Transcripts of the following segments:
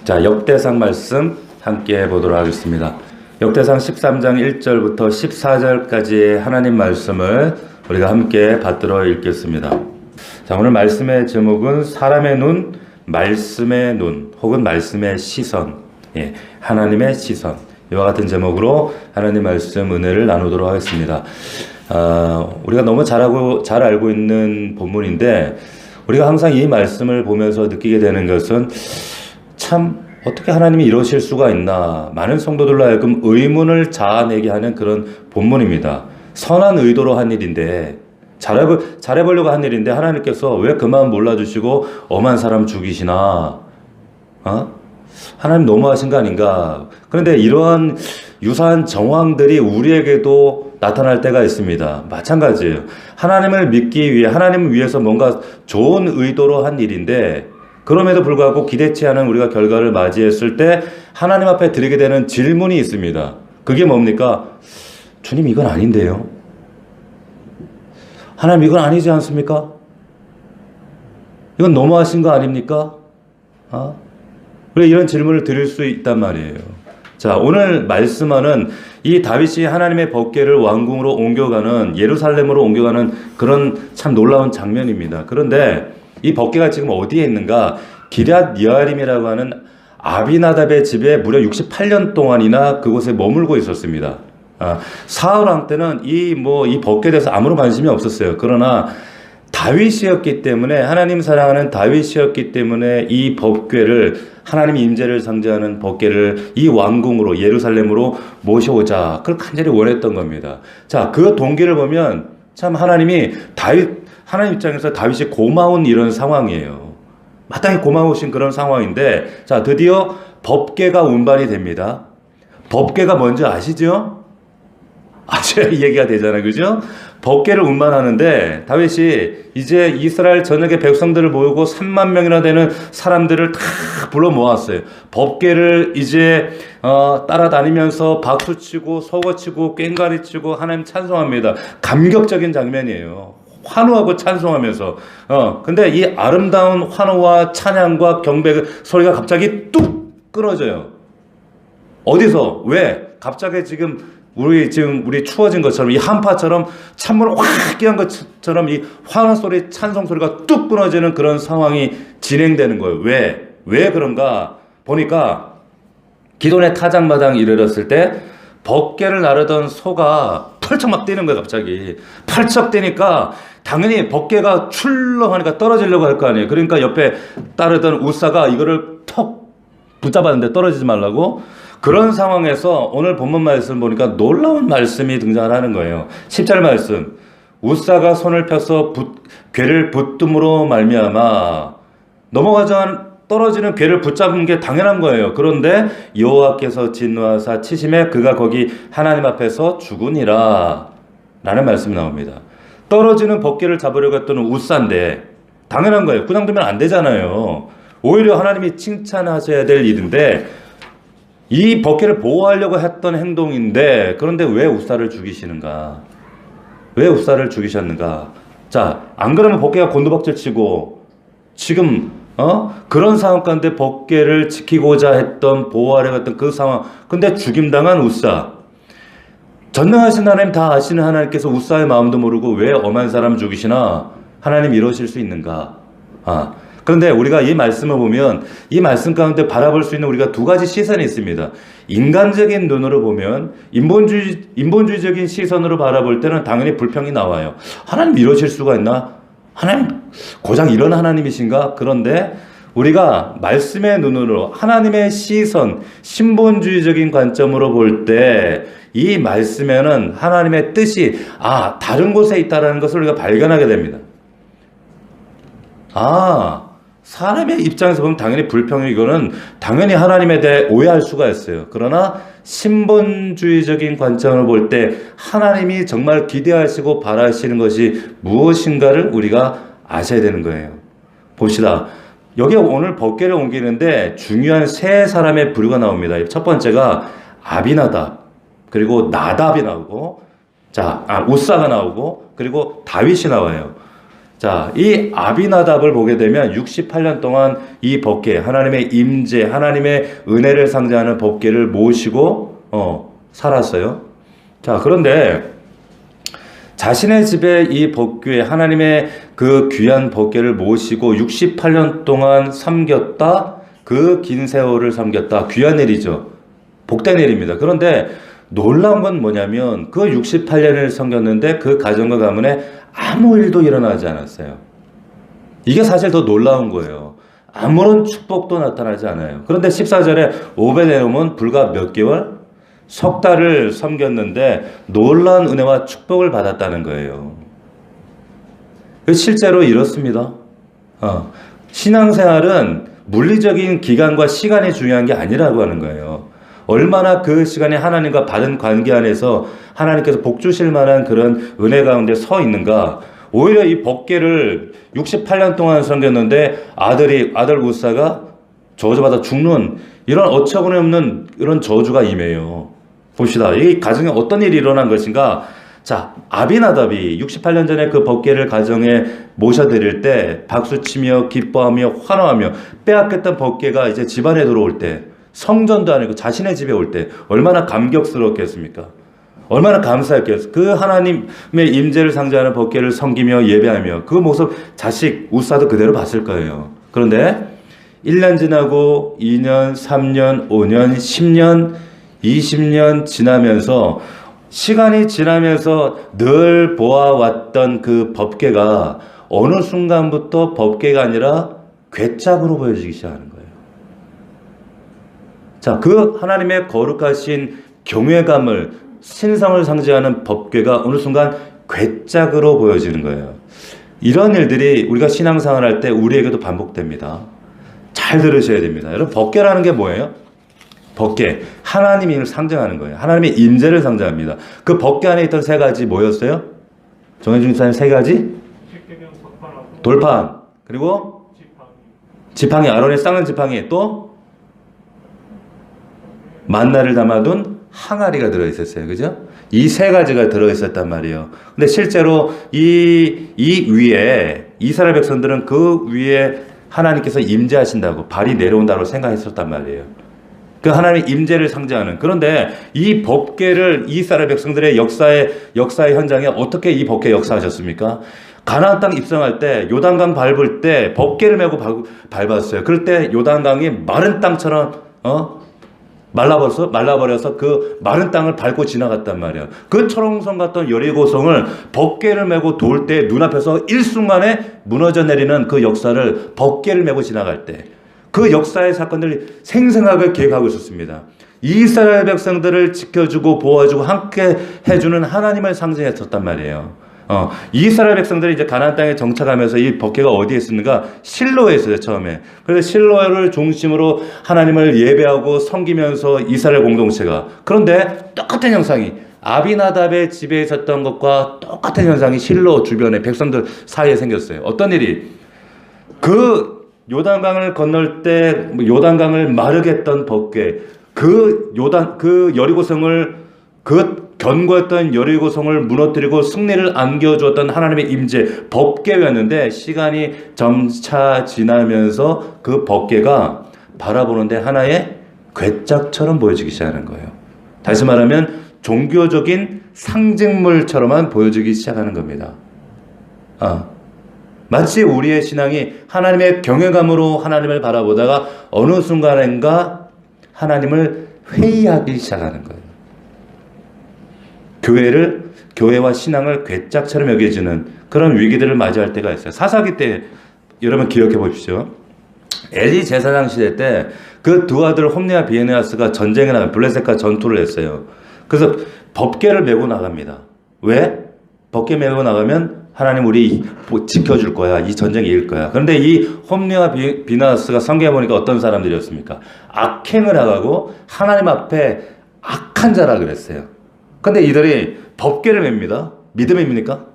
자, 역대상 말씀 함께 보도록 하겠습니다. 역대상 13장 1절부터 14절까지의 하나님 말씀을 우리가 함께 받들어 읽겠습니다. 자, 오늘 말씀의 제목은 사람의 눈, 말씀의 눈, 혹은 말씀의 시선, 하나님의 시선. 이와 같은 제목으로 하나님 말씀 은혜를 나누도록 하겠습니다. 우리가 너무 잘 알고 있는 본문인데, 우리가 항상 이 말씀을 보면서 느끼게 되는 것은 참 어떻게 하나님이 이러실 수가 있나, 많은 성도들로 하여금 의문을 자아내게 하는 그런 본문입니다. 선한 의도로 한 일인데, 잘해보려고 한 일인데 하나님께서 왜 그 마음 몰라주시고 엄한 사람 죽이시나? 하나님 너무하신 거 아닌가? 그런데 이러한 유사한 정황들이 우리에게도 나타날 때가 있습니다. 마찬가지예요. 하나님을 믿기 위해, 하나님을 위해서 뭔가 좋은 의도로 한 일인데, 그럼에도 불구하고 기대치 않은 우리가 결과를 맞이했을 때 하나님 앞에 드리게 되는 질문이 있습니다. 그게 뭡니까? 주님, 이건 아닌데요. 하나님, 이건 아니지 않습니까? 이건 너무하신 거 아닙니까? 왜 이런 질문을 드릴 수 있단 말이에요. 자, 오늘 말씀하는 이 다윗이 하나님의 법궤를 왕궁으로 옮겨가는, 예루살렘으로 옮겨가는 그런 참 놀라운 장면입니다. 그런데 이 법궤가 지금 어디에 있는가? 기럇 여아림이라고 하는 아비나답의 집에 무려 68년 동안이나 그곳에 머물고 있었습니다. 사울 왕 때는 이 법궤에 대해서 아무런 관심이 없었어요. 그러나 다윗이었기 때문에, 하나님 사랑하는 다윗이었기 때문에 이 법궤를, 하나님의 임재를 상징하는 법궤를 이 왕궁으로, 예루살렘으로 모셔오자, 그걸 간절히 원했던 겁니다. 자, 그 동기를 보면 참 하나님 입장에서 다윗이 고마운 이런 상황이에요. 마땅히 고마우신 그런 상황인데, 자, 드디어 법궤가 운반이 됩니다. 법궤가 뭔지 아시죠? 아셔야 얘기가 되잖아요. 그죠? 법궤를 운반하는데 다윗이 이제 이스라엘 전역의 백성들을 모으고 3만 명이나 되는 사람들을 다 불러 모았어요. 법궤를 이제 따라다니면서 박수치고 서거치고 꽹과리치고 하나님 찬송합니다. 감격적인 장면이에요. 환호하고 찬송하면서. 근데 이 아름다운 환호와 찬양과 경배 소리가 갑자기 뚝 끊어져요. 어디서? 왜? 갑자기 우리 추워진 것처럼, 이 한파처럼 찬물을 확 끼한 것처럼 이 환호 소리, 찬송 소리가 뚝 끊어지는 그런 상황이 진행되는 거예요. 왜 그런가? 보니까 기돈의 타작마당 이르렀을 때 법궤를 나르던 소가 펄쩍 막 뛰는 거예요. 갑자기 펄쩍 뛰니까 당연히 법궤가 출렁하니까 떨어지려고 할 거 아니에요. 그러니까 옆에 따르던 우사가 이거를 턱 붙잡았는데 떨어지지 말라고. 그런 상황에서 오늘 본문 말씀 보니까 놀라운 말씀이 등장하는 거예요. 10절 말씀. 우사가 손을 펴서 궤를 붙듦으로 말미암아 떨어지는 궤를 붙잡은 게 당연한 거예요. 그런데 여호와께서 진노하사 치심에 그가 거기 하나님 앞에서 죽으니라 라는 말씀이 나옵니다. 떨어지는 법궤를 잡으려고 했던 우사인데 당연한 거예요. 그냥 두면 안 되잖아요. 오히려 하나님이 칭찬하셔야 될 일인데, 이 법궤를 보호하려고 했던 행동인데, 그런데 왜 우사를 죽이시는가? 왜 우사를 죽이셨는가? 자, 안 그러면 법궤가 곤두박질 치고 지금 그런 상황 가운데 법궤를 지키고자 했던, 보호하려고 했던 그 상황, 근데 죽임당한 우사. 전능하신 하나님, 다 아시는 하나님께서 우사의 마음도 모르고 왜 엄한 사람 죽이시나? 하나님 이러실 수 있는가? 그런데 우리가 이 말씀을 보면 이 말씀 가운데 바라볼 수 있는 우리가 두 가지 시선이 있습니다. 인간적인 눈으로 보면, 인본주의적인 시선으로 바라볼 때는 당연히 불평이 나와요. 하나님 이러실 수가 있나? 하나님 고작 이런 하나님이신가? 그런데 우리가 말씀의 눈으로, 하나님의 시선, 신본주의적인 관점으로 볼 때 이 말씀에는 하나님의 뜻이 다른 곳에 있다는 것을 우리가 발견하게 됩니다. 사람의 입장에서 보면 당연히 불평이, 이거는 당연히 하나님에 대해 오해할 수가 있어요. 그러나 신본주의적인 관점으로 볼 때 하나님이 정말 기대하시고 바라시는 것이 무엇인가를 우리가 아셔야 되는 거예요. 봅시다. 여기 오늘 법궤를 옮기는데 중요한 세 사람의 부류가 나옵니다. 첫 번째가 아비나답, 그리고 나답이 나오고, 우사가 나오고, 그리고 다윗이 나와요. 자, 이 아비나답을 보게 되면 68년 동안 이 법궤, 하나님의 임재, 하나님의 은혜를 상징하는 법궤를 모시고 살았어요. 자, 그런데 자신의 집에 이 법궤, 하나님의 그 귀한 법궤를 모시고 68년 동안 섬겼다. 그 긴 세월을 섬겼다. 귀한 일이죠. 복된 일입니다. 그런데 놀라운 건 뭐냐면 그 68년을 섬겼는데 그 가정과 가문에 아무 일도 일어나지 않았어요. 이게 사실 더 놀라운 거예요. 아무런 축복도 나타나지 않아요. 그런데 14절에 오베데돔은 불과 몇 개월? 석 달을 섬겼는데 놀라운 은혜와 축복을 받았다는 거예요. 실제로 이렇습니다. 신앙생활은 물리적인 기간과 시간이 중요한 게 아니라고 하는 거예요. 얼마나 그 시간에 하나님과 바른 관계 안에서 하나님께서 복 주실 만한 그런 은혜 가운데 서 있는가. 오히려 이 법궤를 68년 동안 섬겼는데 아들 우사가 저주받아 죽는 이런 어처구니 없는 이런 저주가 임해요. 봅시다. 이 가정에 어떤 일이 일어난 것인가. 자, 아비나답이 68년 전에 그 법궤를 가정에 모셔드릴 때 박수치며 기뻐하며 환호하며 빼앗겼던 법궤가 이제 집안에 들어올 때, 성전도 아니고 자신의 집에 올 때 얼마나 감격스럽겠습니까? 얼마나 감사했겠어요. 그 하나님의 임재를 상징하는 법궤를 섬기며 예배하며 그 모습 자식 우사도 그대로 봤을 거예요. 그런데 1년 지나고 2년, 3년, 5년, 10년, 20년 지나면서 시간이 지나면서 늘 보아왔던 그 법궤가 어느 순간부터 법궤가 아니라 괴짝으로 보여지기 시작하는 거예요. 자, 그 하나님의 거룩하신 경외감을, 신성을 상징하는 법궤가 어느 순간 괴짝으로 보여지는 거예요. 이런 일들이 우리가 신앙생활 할 때 우리에게도 반복됩니다. 잘 들으셔야 됩니다. 여러분, 법궤라는 게 뭐예요? 법궤, 하나님을 상징하는 거예요. 하나님의 임재를 상징합니다. 그 법궤 안에 있던 세 가지 뭐였어요? 정해준 목사님 세 가지? 돌판, 그리고 지팡이, 아론이 쌓는 지팡이, 또 만나를 담아둔 항아리가 들어있었어요. 그죠? 이 세 가지가 들어있었단 말이에요. 근데 실제로 이 위에 이스라엘 백성들은 그 위에 하나님께서 임재하신다고, 발이 내려온다고 생각했었단 말이에요. 그 하나님의 임재를 상징하는. 그런데 이 법궤를 이스라엘 백성들의 역사의 현장에 어떻게 이 법궤 역사하셨습니까? 가나안 땅 입성할 때 요단강 밟을 때 법궤를 메고 밟았어요. 그럴 때 요단강이 마른 땅처럼 말라버려서 그 마른 땅을 밟고 지나갔단 말이에요. 그 초롱성 같던 여리고성을 법궤를 메고 돌 때 눈앞에서 일순간에 무너져 내리는 그 역사를 법궤를 메고 지나갈 때 그 역사의 사건들이 생생하게 기억하고 있었습니다. 이스라엘 백성들을 지켜주고 보호해주고 함께 해주는 하나님을 상징했었단 말이에요. 이스라엘 백성들이 이제 가나안 땅에 정착하면서 이 법궤가 어디에 있었는가? 실로에 있어요, 처음에. 그래서 실로를 중심으로 하나님을 예배하고 섬기면서 이스라엘 공동체가. 그런데 똑같은 형상이 아비나답의 집에 있었던 것과 똑같은 현상이 실로 주변의 백성들 사이에 생겼어요. 어떤 일이? 그 요단강을 건널 때 요단강을 마르게 했던 법궤, 그 여리고성을, 그 견고했던 여리고성을 무너뜨리고 승리를 안겨주었던 하나님의 임재, 법궤였는데 시간이 점차 지나면서 그 법궤가 바라보는데 하나의 괴짝처럼 보여지기 시작하는 거예요. 다시 말하면 종교적인 상징물처럼만 보여지기 시작하는 겁니다. 마치 우리의 신앙이 하나님의 경외감으로 하나님을 바라보다가 어느 순간인가 하나님을 회의하기 시작하는 거예요. 교회와 신앙을 괴짝처럼 여겨지는 그런 위기들을 맞이할 때가 있어요. 사사기 때 여러분 기억해 보십시오. 엘리 제사장 시대 때 그 두 아들 홈리와 비에네아스가 전쟁에 나가 블레셋과 전투를 했어요. 그래서 법궤를 메고 나갑니다. 왜? 법궤 메고 나가면 하나님 우리 지켜줄 거야. 이 전쟁이 이길 거야. 그런데 이 홈리와 비나스가 성경에 보니까 어떤 사람들이었습니까? 악행을 하고 하나님 앞에 악한 자라 그랬어요. 근데 이들이 법궤를 맵니다. 믿음입니까?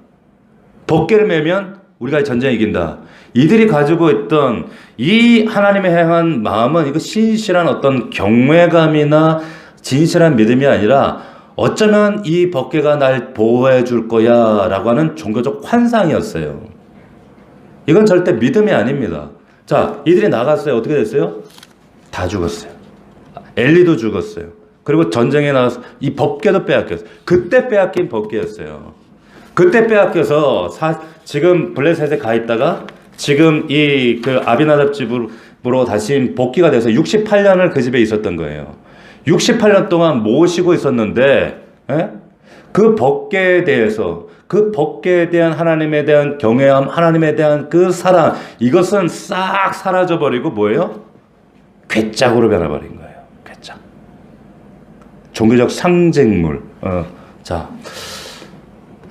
법궤를 매면 우리가 전쟁 이긴다. 이들이 가지고 있던 이 하나님의 향한 마음은 이거 신실한 어떤 경외감이나 진실한 믿음이 아니라 어쩌면 이 법궤가 날 보호해 줄 거야 라고 하는 종교적 환상이었어요. 이건 절대 믿음이 아닙니다. 자, 이들이 나갔어요. 어떻게 됐어요? 다 죽었어요. 엘리도 죽었어요. 그리고 전쟁에 나가서 이 법궤도 빼앗겼어요. 그때 빼앗긴 법궤였어요. 그때 빼앗겨서 지금 블레셋에 가 있다가 지금 이 그 아비나답 집으로 다시 복귀가 돼서 68년을 그 집에 있었던 거예요. 68년 동안 모시고 있었는데, 예? 그 법궤에 대해서, 그 법궤에 대한 하나님에 대한 경외함, 하나님에 대한 그 사랑, 이것은 싹 사라져버리고 뭐예요? 괴짝으로 변해버린 거예요. 괴짝. 종교적 상징물. 자,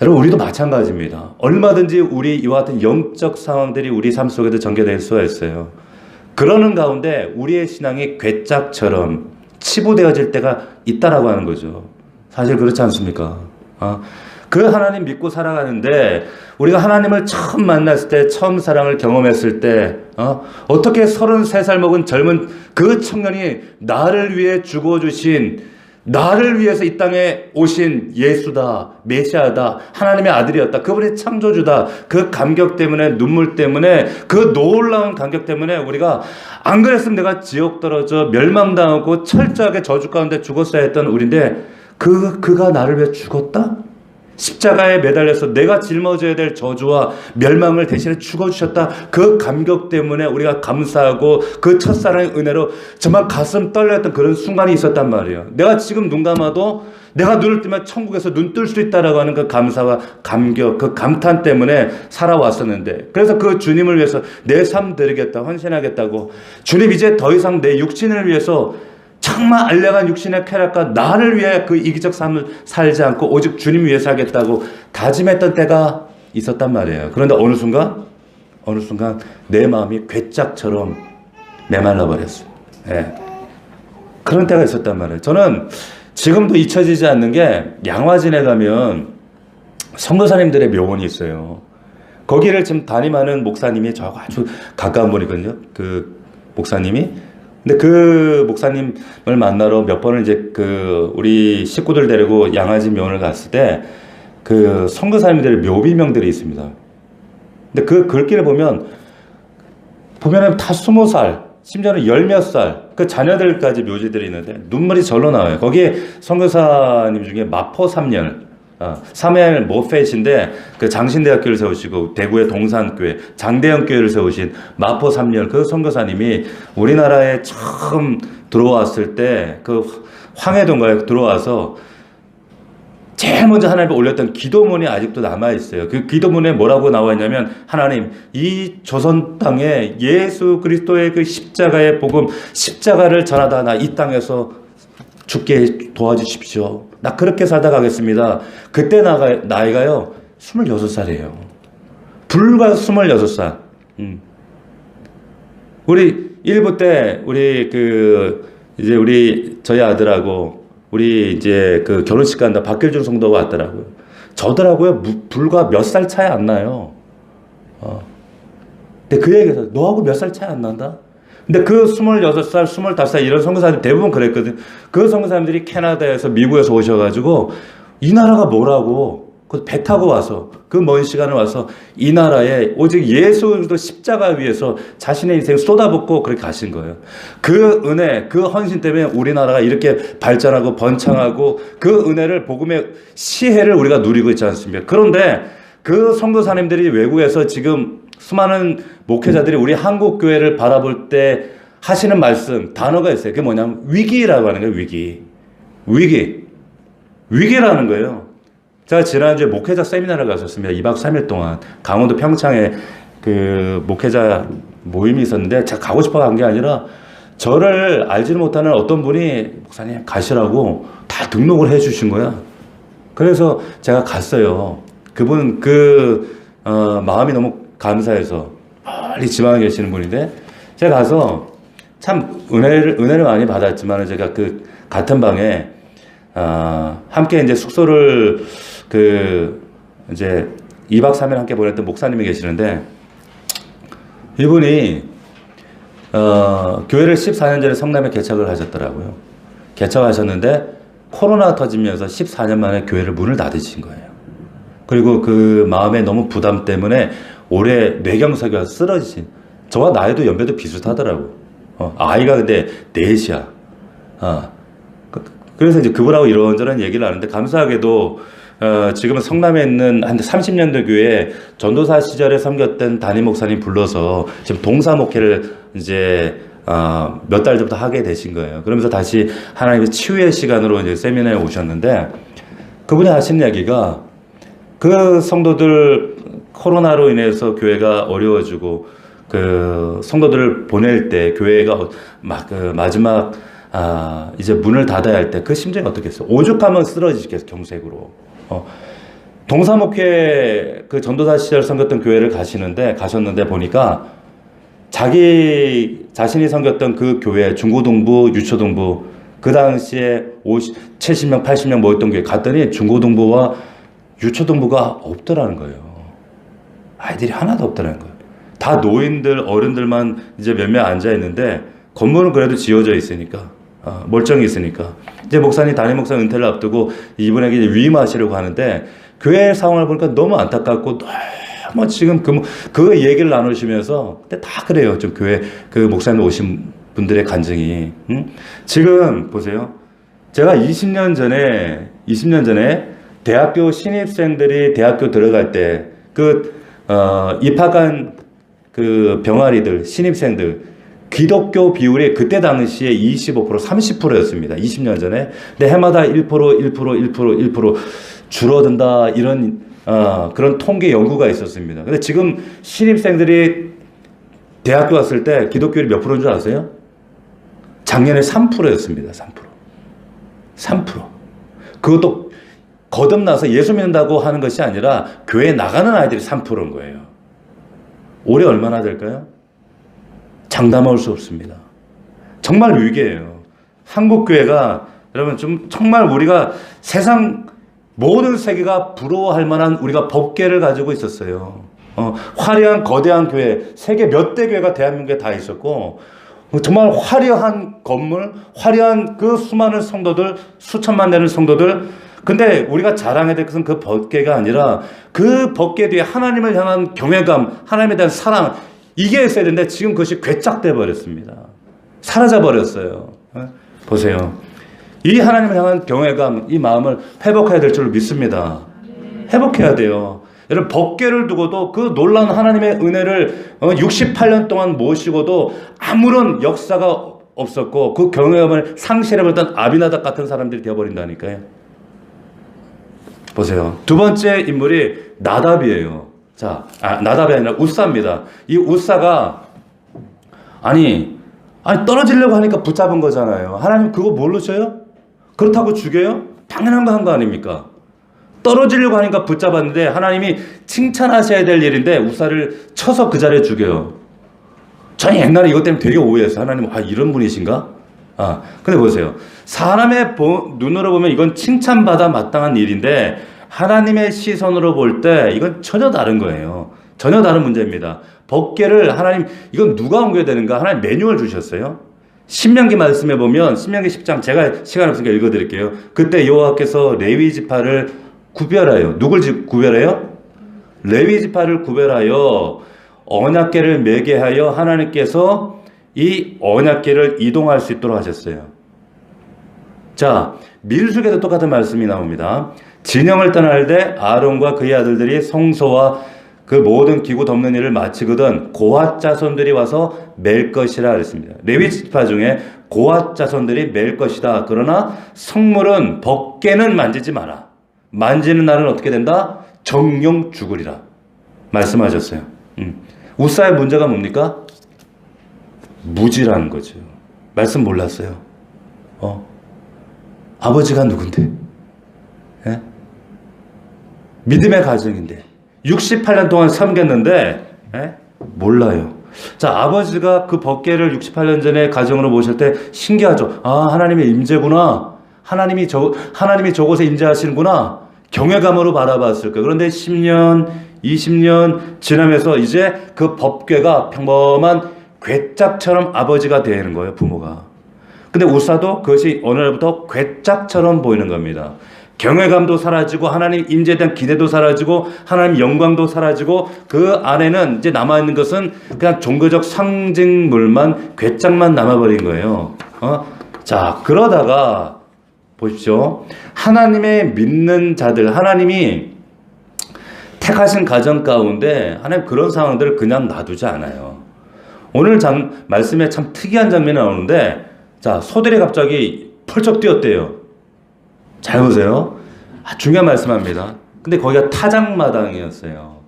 여러분, 우리도 마찬가지입니다. 얼마든지 우리 이와 같은 영적 상황들이 우리 삶 속에도 전개될 수가 있어요. 그러는 가운데 우리의 신앙이 괴짝처럼 치부되어질 때가 있다라고 하는 거죠. 사실 그렇지 않습니까? 그 하나님 믿고 살아가는데 우리가 하나님을 처음 만났을 때, 처음 사랑을 경험했을 때, 어떻게 33살 먹은 젊은 그 청년이 나를 위해 죽어주신, 나를 위해서 이 땅에 오신 예수다, 메시아다, 하나님의 아들이었다, 그분이 창조주다, 그 감격 때문에, 눈물 때문에, 그 놀라운 감격 때문에 우리가 안 그랬으면 내가 지옥 떨어져 멸망당하고 철저하게 저주 가운데 죽었어야 했던 우리인데 그가 나를 위해 죽었다? 십자가에 매달려서 내가 짊어져야 될 저주와 멸망을 대신에 죽어주셨다. 그 감격 때문에 우리가 감사하고 그 첫사랑의 은혜로 정말 가슴 떨렸던 그런 순간이 있었단 말이에요. 내가 지금 눈 감아도 내가 눈을 뜨면 천국에서 눈 뜰 수 있다라고 하는 그 감사와 감격, 그 감탄 때문에 살아왔었는데, 그래서 그 주님을 위해서 내 삶 드리겠다, 헌신하겠다고, 주님 이제 더 이상 내 육신을 위해서 정말 알량한 육신의 쾌락과 나를 위해 그 이기적 삶을 살지 않고 오직 주님 위해 살겠다고 다짐했던 때가 있었단 말이에요. 그런데 어느 순간 내 마음이 괴짝처럼 메말라 버렸어요. 예. 그런 때가 있었단 말이에요. 저는 지금도 잊혀지지 않는 게, 양화진에 가면 선교사님들의 묘원이 있어요. 거기를 지금 담임하는 목사님이 저하고 아주 가까운 분이거든요. 그 목사님이. 근데 그 목사님을 만나러 몇 번을 이제 우리 식구들 데리고 양화진 묘원을 갔을 때 그 선교사님들의 묘비명들이 있습니다. 근데 그 글귀를 보면은 다 20살, 심지어는 10몇 살, 그 자녀들까지 묘지들이 있는데 눈물이 절로 나와요. 거기에 선교사님 중에 마포 3년, 사무엘 모펫인데 그 장신대학교를 세우시고 대구의 동산교회, 장대영교회를 세우신 마포 3년 그 선교사님이 우리나라에 처음 들어왔을 때 그 황해도인가에 들어와서 제일 먼저 하나님께 올렸던 기도문이 아직도 남아있어요. 그 기도문에 뭐라고 나와 있냐면, 하나님, 이 조선 땅에 예수 그리스도의 그 십자가의 복음, 십자가를 전하다 나 이 땅에서 죽게 도와주십시오. 나 그렇게 살다 가겠습니다. 그때 나이가요 26살이에요. 불과 26살. 우리 일부 때 저희 아들하고 우리 이제 그 결혼식 간다 박길준 성도가 왔더라고요. 저더라고요. 불과 몇 살 차이 안 나요. 근데 그 얘기에서 너하고 몇 살 차이 안 난다? 근데 그 26살, 25살 이런 선교사들 대부분 그랬거든. 그 선교사님들이 캐나다에서 미국에서 오셔가지고 이 나라가 뭐라고 그 배 타고 와서 그 먼 시간을 와서 이 나라에 오직 예수 그리스도 십자가 위에서 자신의 인생을 쏟아붓고 그렇게 가신 거예요. 그 은혜, 그 헌신 때문에 우리나라가 이렇게 발전하고 번창하고 그 은혜를 복음의 시혜를 우리가 누리고 있지 않습니까? 그런데 그 선교사님들이 외국에서 지금 수많은 목회자들이 우리 한국 교회를 바라볼 때 하시는 말씀, 단어가 있어요. 그게 뭐냐면 위기라고 하는 거예요. 위기라는 거예요. 제가 지난주에 목회자 세미나를 갔었습니다. 2박 3일 동안 강원도 평창에 그 목회자 모임이 있었는데 제가 가고 싶어 간 게 아니라 저를 알지는 못하는 어떤 분이 목사님 가시라고 다 등록을 해 주신 거야. 그래서 제가 갔어요. 그분 마음이 너무 감사해서 멀리 지방에 계시는 분인데 제가 가서 참 은혜를 많이 받았지만 제가 그 같은 방에 함께 이제 숙소를 이제 2박 3일 함께 보냈던 목사님이 계시는데 이분이 교회를 14년 전에 성남에 개척을 하셨더라고요. 개척하셨는데 코로나 터지면서 14년 만에 교회를 문을 닫으신 거예요. 그리고 그 마음에 너무 부담 때문에 올해 뇌경색이 쓰러지신, 저와 나이도 연배도 비슷하더라고. 아이가 근데 넷이야. 그래서 이제 그분하고 이런저런 얘기를 하는데, 감사하게도 지금은 성남에 있는 한 30년대 교회에 전도사 시절에 섬겼던 담임 목사님 불러서 지금 동사 목회를 이제 몇 달 전부터 하게 되신 거예요. 그러면서 다시 하나님의 치유의 시간으로 이제 세미나에 오셨는데, 그분이 하신 이야기가, 그 성도들 코로나로 인해서 교회가 어려워지고 그 성도들을 보낼 때 교회가 막 그 마지막 이제 문을 닫아야 할 때 그 심정이 어떻겠어요? 오죽하면 쓰러지겠어, 경색으로. 동사목회 그 전도사 시절 섬겼던 교회를 가셨는데 보니까 자기 자신이 섬겼던 그 교회, 중고등부, 유초등부, 그 당시에 70명, 80명 모였던 교회 갔더니 중고등부와 유초등부가 없더라는 거예요. 아이들이 하나도 없더라는 거예요. 다 노인들, 어른들만 이제 몇몇 앉아 있는데, 건물은 그래도 지어져 있으니까, 멀쩡히 있으니까. 이제 목사님, 담임 목사 은퇴를 앞두고 이분에게 이제 위임하시려고 하는데, 교회 상황을 보니까 너무 안타깝고, 너무 지금 그 얘기를 나누시면서, 근데 다 그래요. 좀 교회, 그 목사님 오신 분들의 간증이. 지금 보세요. 제가 20년 전에 대학교 신입생들이 대학교 들어갈 때, 입학한 그 병아리들, 신입생들, 기독교 비율이 그때 당시에 25%, 30%였습니다. 20년 전에. 근데 해마다 1% 줄어든다, 이런, 그런 통계 연구가 있었습니다. 근데 지금 신입생들이 대학교 왔을 때 기독교율이 몇 프로인 줄 아세요? 작년에 3%였습니다. 3%. 그것도 거듭나서 예수 믿는다고 하는 것이 아니라 교회에 나가는 아이들이 3%인 거예요. 올해 얼마나 될까요? 장담할 수 없습니다. 정말 위기예요. 한국교회가, 여러분, 정말 우리가 모든 세계가 부러워할 만한 우리가 법궤를 가지고 있었어요. 화려한 거대한 교회, 세계 몇 대 교회가 대한민국에 다 있었고, 정말 화려한 건물, 화려한 그 수많은 성도들, 수천만 되는 성도들. 근데 우리가 자랑해야 될 것은 그 법궤가 아니라 그 법궤 뒤에 하나님을 향한 경외감, 하나님에 대한 사랑, 이게 있어야 되는데 지금 그것이 괴짝돼 버렸습니다. 사라져 버렸어요. 보세요. 이 하나님을 향한 경외감, 이 마음을 회복해야 될 줄 믿습니다. 회복해야 돼요. 여러분, 법궤를 두고도 그 놀라운 하나님의 은혜를 68년 동안 모시고도 아무런 역사가 없었고, 그 경외감을 상실해버렸던 아비나답 같은 사람들이 되어버린다니까요. 보세요. 두 번째 인물이 나답이에요. 자, 나답이 아니라 웃사입니다. 이 웃사가, 아니 떨어지려고 하니까 붙잡은 거잖아요. 하나님 그거 모르셔요? 그렇다고 죽여요? 당연한 거 한 거 아닙니까? 떨어지려고 하니까 붙잡았는데 하나님이 칭찬하셔야 될 일인데 웃사를 쳐서 그 자리에 죽여요. 저는 옛날에 이것 때문에 되게 오해했어요. 하나님, 이런 분이신가? 근데 보세요. 사람의 눈으로 보면 이건 칭찬받아 마땅한 일인데, 하나님의 시선으로 볼 때 이건 전혀 다른 거예요. 전혀 다른 문제입니다. 법궤를 하나님, 이건 누가 옮겨야 되는가? 하나님 매뉴얼 주셨어요. 신명기 말씀에 보면, 신명기 10장, 제가 시간 없으니까 읽어드릴게요. 그때 여호와께서 레위 지파를 구별하여, 누굴 구별해요? 레위 지파를 구별하여 언약궤를 매게 하여 하나님께서 이 언약궤를 이동할 수 있도록 하셨어요. 자, 민수기에도 똑같은 말씀이 나옵니다. 진영을 떠날 때 아론과 그의 아들들이 성소와 그 모든 기구 덮는 일을 마치거든 고핫 자손들이 와서 맬 것이라 그랬습니다. 레위 지파 중에 고핫 자손들이 맬 것이다. 그러나 성물은 법궤는 만지지 마라. 만지는 날은 어떻게 된다? 정령 죽으리라 말씀하셨어요. 웃사의 문제가 뭡니까? 무지라는 거죠. 말씀 몰랐어요. 아버지가 누군데? 예? 믿음의 가정인데 68년 동안 섬겼는데 몰라요. 자, 아버지가 그 법궤를 68년 전에 가정으로 모실 때 신기하죠. 하나님의 임재구나. 하나님이 저곳에 임재하시는구나. 경외감으로 바라봤을 거예요. 그런데 10년, 20년 지나면서 이제 그 법궤가 평범한 괴짝처럼 아버지가 되는 거예요, 부모가. 근데 우사도 그것이 어느 날부터 괴짝처럼 보이는 겁니다. 경외감도 사라지고 하나님 임재에 대한 기대도 사라지고 하나님 영광도 사라지고 그 안에는 이제 남아있는 것은 그냥 종교적 상징물만 괴짝만 남아버린 거예요. 자, 그러다가 보십시오. 하나님의 믿는 자들, 하나님이 택하신 가정 가운데 하나님 그런 상황들을 그냥 놔두지 않아요. 오늘 말씀에 참 특이한 장면이 나오는데, 자, 소들이 갑자기 펄쩍 뛰었대요. 잘 보세요. 중요한 말씀합니다. 근데 거기가 타작마당이었어요.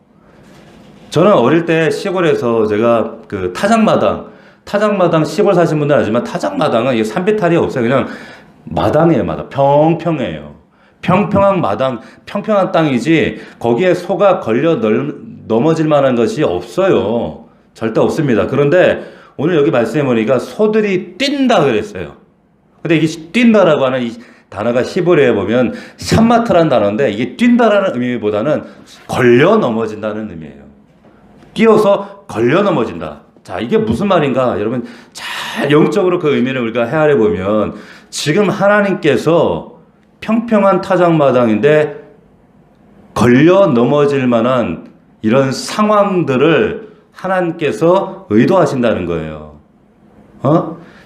저는 어릴 때 시골에서 제가 그 타작마당 시골 사신 분들 알지만 타작마당은 이게 산비탈이 없어요. 그냥 마당이에요, 마당. 평평해요. 평평한 마당, 평평한 땅이지 거기에 소가 걸려 넘어질 만한 것이 없어요. 절대 없습니다. 그런데 오늘 여기 말씀해 보니까 소들이 뛴다 그랬어요. 근데 이게 뛴다라고 하는 이 단어가 히브리어에 보면 샴마트라는 단어인데 이게 뛴다라는 의미보다는 걸려 넘어진다는 의미예요. 뛰어서 걸려 넘어진다. 자, 이게 무슨 말인가? 여러분 잘 영적으로 그 의미를 우리가 헤아려 보면 지금 하나님께서 평평한 타작마당인데 걸려 넘어질 만한 이런 상황들을 하나님께서 의도하신다는 거예요.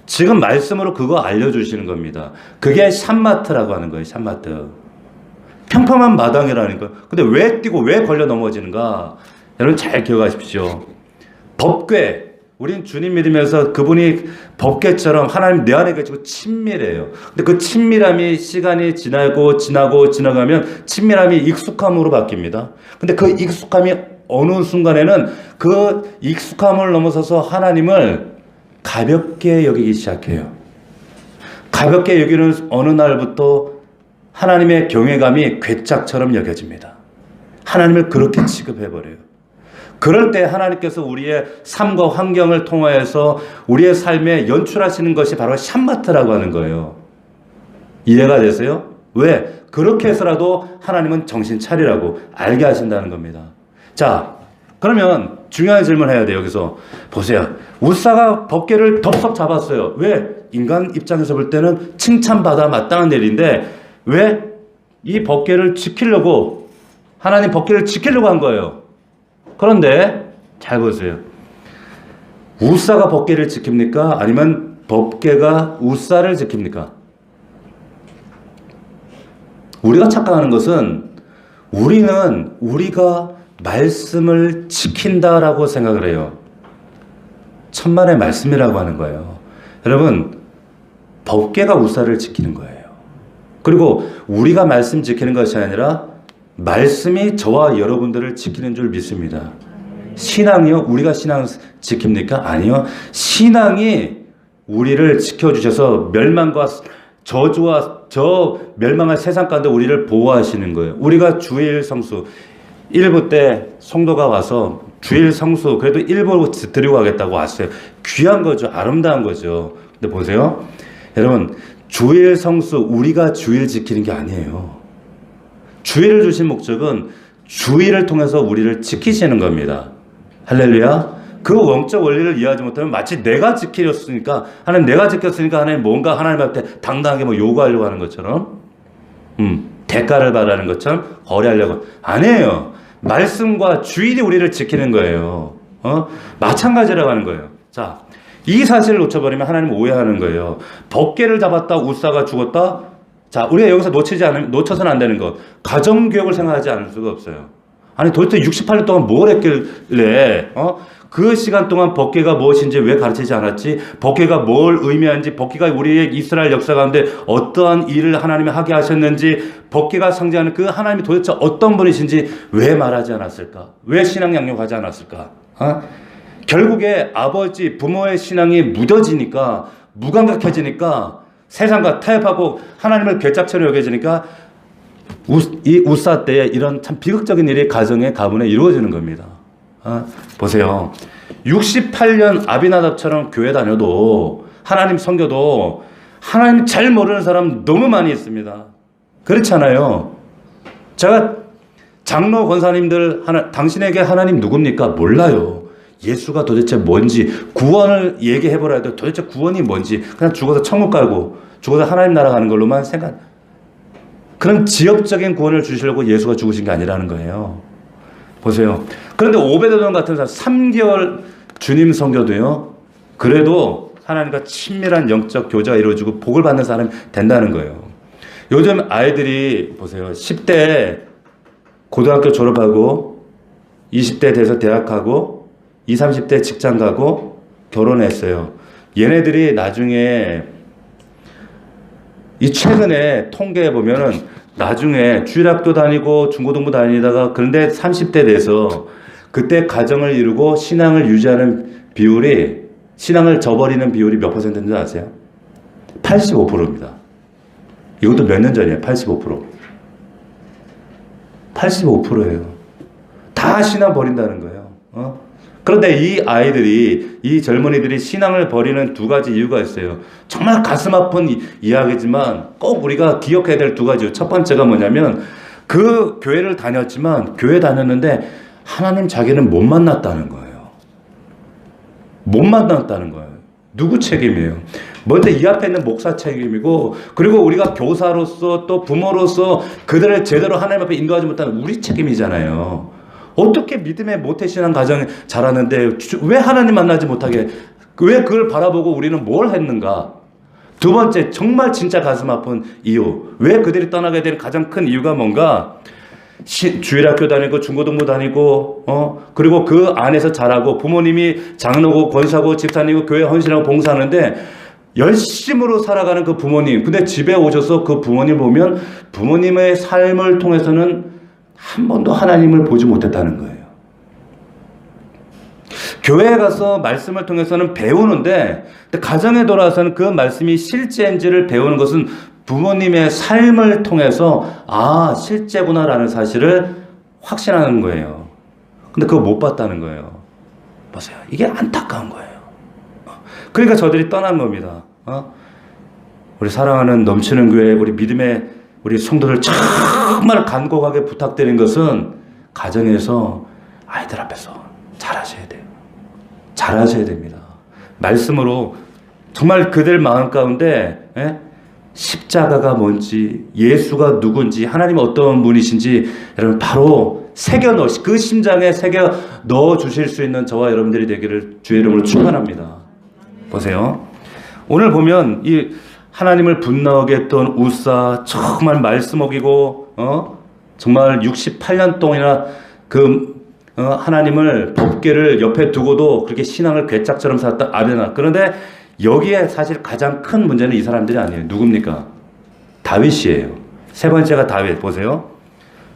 지금 말씀으로 그거 알려주시는 겁니다. 그게 샴마트라고 하는 거예요. 샴마트. 평평한 마당이라는 거예요. 근데 왜 뛰고 왜 걸려 넘어지는가? 여러분 잘 기억하십시오. 법궤. 우린 주님 믿으면서 그분이 법궤처럼 하나님 내 안에 계시고 친밀해요. 근데 그 친밀함이 시간이 지나가면 친밀함이 익숙함으로 바뀝니다. 근데 그 익숙함이 어느 순간에는 그 익숙함을 넘어서서 하나님을 가볍게 여기기 시작해요. 가볍게 여기는 어느 날부터 하나님의 경외감이 괴짝처럼 여겨집니다. 하나님을 그렇게 취급해버려요. 그럴 때 하나님께서 우리의 삶과 환경을 통하여서 우리의 삶에 연출하시는 것이 바로 샴마트라고 하는 거예요. 이해가 되세요? 왜? 그렇게 해서라도 하나님은 정신 차리라고 알게 하신다는 겁니다. 자, 그러면 중요한 질문을 해야 돼요. 여기서 보세요. 우사가 법궤를 덥석 잡았어요. 왜? 인간 입장에서 볼 때는 칭찬받아 마땅한 일인데 왜? 이 법궤를 지키려고 하나님 법궤를 지키려고 한 거예요. 그런데 잘 보세요. 우사가 법궤를 지킵니까? 아니면 법궤가 우사를 지킵니까? 우리가 착각하는 것은 우리가 말씀을 지킨다라고 생각을 해요. 천만의 말씀이라고 하는 거예요. 여러분, 법궤가 우사를 지키는 거예요. 그리고 우리가 말씀 지키는 것이 아니라 말씀이 저와 여러분들을 지키는 줄 믿습니다. 신앙이요? 우리가 신앙 지킵니까? 아니요. 신앙이 우리를 지켜주셔서 멸망과 저주와 저 멸망할 세상 가운데 우리를 보호하시는 거예요. 우리가 주일 성수, 일부 때 성도가 와서 주일 성수 그래도 일부 드리고 가겠다고 왔어요. 귀한 거죠. 아름다운 거죠. 근데 보세요. 여러분, 주일 성수, 우리가 주일 지키는 게 아니에요. 주일을 주신 목적은 주일을 통해서 우리를 지키시는 겁니다. 할렐루야. 그 원적 원리를 이해하지 못하면 마치 내가 지켰으니까 하나님 뭔가 하나님 앞에 당당하게 뭐 요구하려고 하는 것처럼 대가를 바라는 것처럼 거래하려고. 아니에요. 말씀과 주일이 우리를 지키는 거예요. 마찬가지라고 하는 거예요. 자, 이 사실을 놓쳐버리면 하나님 오해하는 거예요. 법궤를 잡았다 우사가 죽었다. 자, 우리가 여기서 놓쳐서는 안 되는 것. 가정교육을 생각하지 않을 수가 없어요. 아니, 도대체 68년 동안 뭘 했길래, 그 시간 동안 법궤가 무엇인지 왜 가르치지 않았지? 법궤가 뭘 의미하는지, 법궤가 우리의 이스라엘 역사 가운데 어떠한 일을 하나님이 하게 하셨는지, 법궤가 상징하는 그 하나님이 도대체 어떤 분이신지 왜 말하지 않았을까? 왜 신앙 양육하지 않았을까? 결국에 아버지, 부모의 신앙이 무뎌지니까, 무감각해지니까, 세상과 타협하고 하나님을 괴짝처럼 여겨지니까 이 우사 때에 이런 참 비극적인 일이 가정의 가문에 이루어지는 겁니다. 보세요. 68년 아비나답처럼 교회 다녀도 하나님 섬겨도 하나님 잘 모르는 사람 너무 많이 있습니다. 그렇잖아요. 제가 장로 권사님들 당신에게 하나님 누굽니까? 몰라요. 예수가 도대체 뭔지 구원을 얘기해보라 해도 도대체 구원이 뭔지 그냥 죽어서 천국 가고 죽어서 하나님 나라 가는 걸로만 생각. 그런 지역적인 구원을 주시려고 예수가 죽으신 게 아니라는 거예요. 보세요. 그런데 오베데돔 같은 사람 3개월 주님 섬겨도요. 그래도 하나님과 친밀한 영적 교제가 이루어지고 복을 받는 사람이 된다는 거예요. 요즘 아이들이 보세요. 10대 고등학교 졸업하고 20대 돼서 대학 가고 20, 30대 직장 가고 결혼했어요. 얘네들이 나중에 이 최근에 통계해 보면은 나중에 주일학교 다니고 중고등부 다니다가 그런데 30대 돼서 그때 가정을 이루고 신앙을 유지하는 비율이 신앙을 저버리는 비율이 몇 %인지 아세요? 85%입니다. 이것도 몇 년 전이에요. 85%. 85%예요. 다 신앙 버린다는 거예요. 그런데 이 아이들이, 이 젊은이들이 신앙을 버리는 두 가지 이유가 있어요. 정말 가슴 아픈 이야기지만 꼭 우리가 기억해야 될 두 가지요. 첫 번째가 뭐냐면 그 교회를 다녔지만 교회 다녔는데 하나님 자기는 못 만났다는 거예요. 못 만났다는 거예요. 누구 책임이에요? 먼저 이 앞에 있는 목사 책임이고 그리고 우리가 교사로서 또 부모로서 그들을 제대로 하나님 앞에 인도하지 못하는 우리 책임이잖아요. 어떻게 믿음의 모태신앙 가정이 자라는데 왜 하나님 만나지 못하게 왜 그걸 바라보고 우리는 뭘 했는가? 두 번째 정말 진짜 가슴 아픈 이유 왜 그들이 떠나게 된 가장 큰 이유가 뭔가 주일학교 다니고 중고등부 다니고 그리고 그 안에서 자라고 부모님이 장로고 권사고 집사님이고 교회 헌신하고 봉사하는데 열심으로 살아가는 그 부모님 근데 집에 오셔서 그 부모님 보면 부모님의 삶을 통해서는 한 번도 하나님을 보지 못했다는 거예요. 교회에 가서 말씀을 통해서는 배우는데 가정에 돌아와서는 그 말씀이 실제인지를 배우는 것은 부모님의 삶을 통해서 아 실제구나라는 사실을 확신하는 거예요. 근데 그거 못 봤다는 거예요. 보세요. 이게 안타까운 거예요. 그러니까 저들이 떠난 겁니다. 우리 사랑하는 넘치는 교회 우리 믿음의 우리 성도들 정말 간곡하게 부탁드린 것은 가정에서 아이들 앞에서 잘하셔야 돼요. 잘하셔야 됩니다. 말씀으로 정말 그들 마음 가운데 십자가가 뭔지 예수가 누군지 하나님 어떤 분이신지 여러분 바로 새겨 그 심장에 새겨 넣어 주실 수 있는 저와 여러분들이 되기를 주의 이름으로 축원합니다. 보세요. 오늘 보면 이 하나님을 분노하게 했던 우사 정말 말씀 어기고 정말 68년 동안이나 하나님을 법궤를 옆에 두고도 그렇게 신앙을 괴짝처럼 살았던 아베나. 그런데 여기에 사실 가장 큰 문제는 이 사람들이 아니에요. 누굽니까? 다윗이에요. 세 번째가 다윗. 보세요.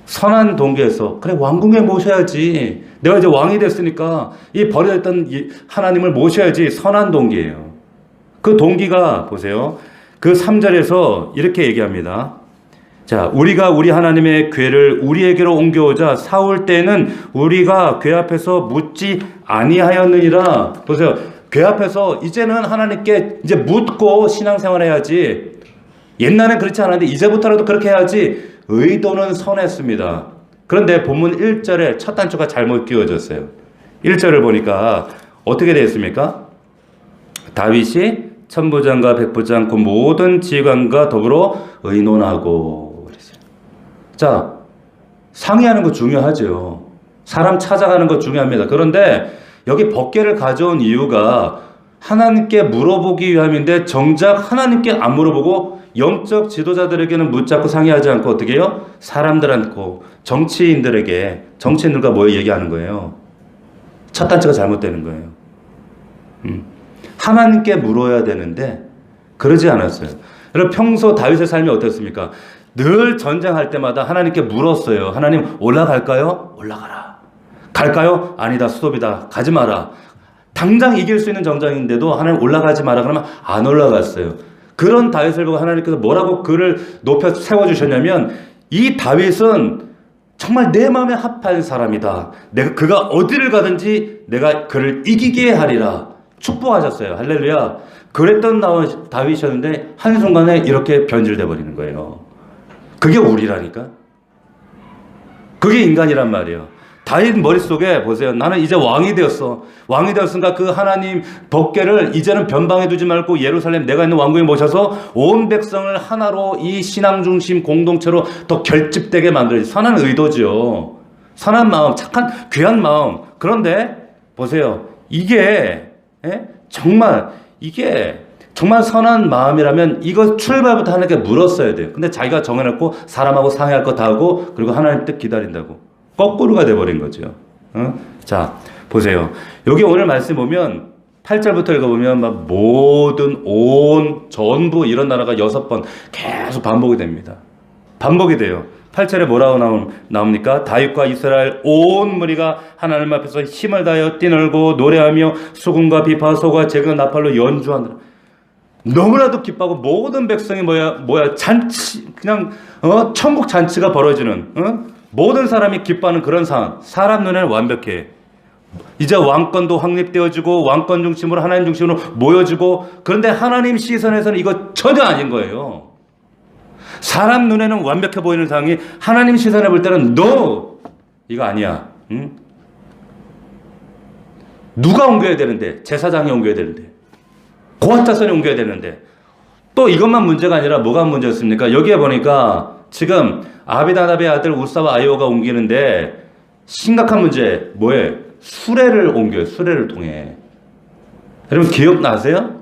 선한 동기에서 그래 왕궁에 모셔야지. 내가 이제 왕이 됐으니까 이 버려졌던 하나님을 모셔야지. 선한 동기예요. 그 동기가 보세요. 그 3절에서 이렇게 얘기합니다. 자, 우리가 우리 하나님의 궤를 우리에게로 옮겨오자 사울 때는 우리가 궤 앞에서 묻지 아니하였느니라. 보세요. 궤 앞에서 이제는 하나님께 이제 묻고 신앙생활 해야지. 옛날엔 그렇지 않았는데 이제부터라도 그렇게 해야지. 의도는 선했습니다. 그런데 본문 1절에 첫 단추가 잘못 끼워졌어요. 1절을 보니까 어떻게 되어 있습니까? 다윗이 천부장과 백부장 그 모든 지휘관과 더불어 의논하고 그랬어요. 자, 상의하는 거 중요하죠. 사람 찾아가는 거 중요합니다. 그런데 여기 법궤를 가져온 이유가 하나님께 물어보기 위함인데 정작 하나님께 안 물어보고 영적 지도자들에게는 묻자고 상의하지 않고 어떻게 해요? 사람들한테 정치인들과 뭘 얘기하는 거예요? 첫 단추가 잘못되는 거예요. 하나님께 물어야 되는데 그러지 않았어요. 여러분 평소 다윗의 삶이 어땠습니까? 늘 전쟁할 때마다 하나님께 물었어요. 하나님 올라갈까요? 올라가라. 갈까요? 아니다. 수도비다. 가지 마라. 당장 이길 수 있는 전쟁인데도 하나님 올라가지 마라 그러면 안 올라갔어요. 그런 다윗을 보고 하나님께서 뭐라고 그를 높여 세워주셨냐면 이 다윗은 정말 내 마음에 합한 사람이다. 그가 어디를 가든지 내가 그를 이기게 하리라. 축복하셨어요. 할렐루야. 그랬던 다윗이었는데 한순간에 이렇게 변질돼 버리는 거예요. 그게 우리라니까. 그게 인간이란 말이에요. 다윗 머릿속에 보세요. 나는 이제 왕이 되었어. 왕이 되었으니까 그 하나님 법궤를 이제는 변방에 두지 말고 예루살렘 내가 있는 왕궁에 모셔서 온 백성을 하나로 이 신앙 중심 공동체로 더 결집되게 만들어야지. 선한 의도죠. 선한 마음, 착한 귀한 마음. 그런데 보세요. 이게 정말 선한 마음이라면 이거 출발부터 하나님께 물었어야 돼요. 근데 자기가 정해놓고 사람하고 상의할 거 다 하고 그리고 하나님 뜻 기다린다고. 거꾸로가 돼버린 거죠. 자, 보세요. 여기 오늘 말씀 보면 8절부터 읽어보면 막 모든 전부 이런 나라가 6번 계속 반복이 됩니다. 반복이 돼요. 8절에 뭐라고 나옵니까? 다윗과 이스라엘 온 무리가 하나님 앞에서 힘을 다하여 뛰놀고 노래하며 수금과 비파 소가 제금 나팔로 연주하느라. 너무나도 기뻐하고 모든 백성이 잔치 그냥 천국 잔치가 벌어지는 모든 사람이 기뻐하는 그런 상황. 사람 눈에는 완벽해. 이제 왕권도 확립되어지고 왕권 중심으로 하나님 중심으로 모여지고 그런데 하나님 시선에서는 이거 전혀 아닌 거예요. 사람 눈에는 완벽해 보이는 상황이 하나님 시선에 볼 때는 이거 아니야. 응? 누가 옮겨야 되는데? 제사장이 옮겨야 되는데. 고아타선이 옮겨야 되는데. 또 이것만 문제가 아니라 뭐가 문제였습니까? 여기에 보니까 지금 아비나답의 아들 우사와 아이오가 옮기는데 심각한 문제 뭐예요? 수레를 옮겨요. 수레를 통해. 여러분 기억나세요?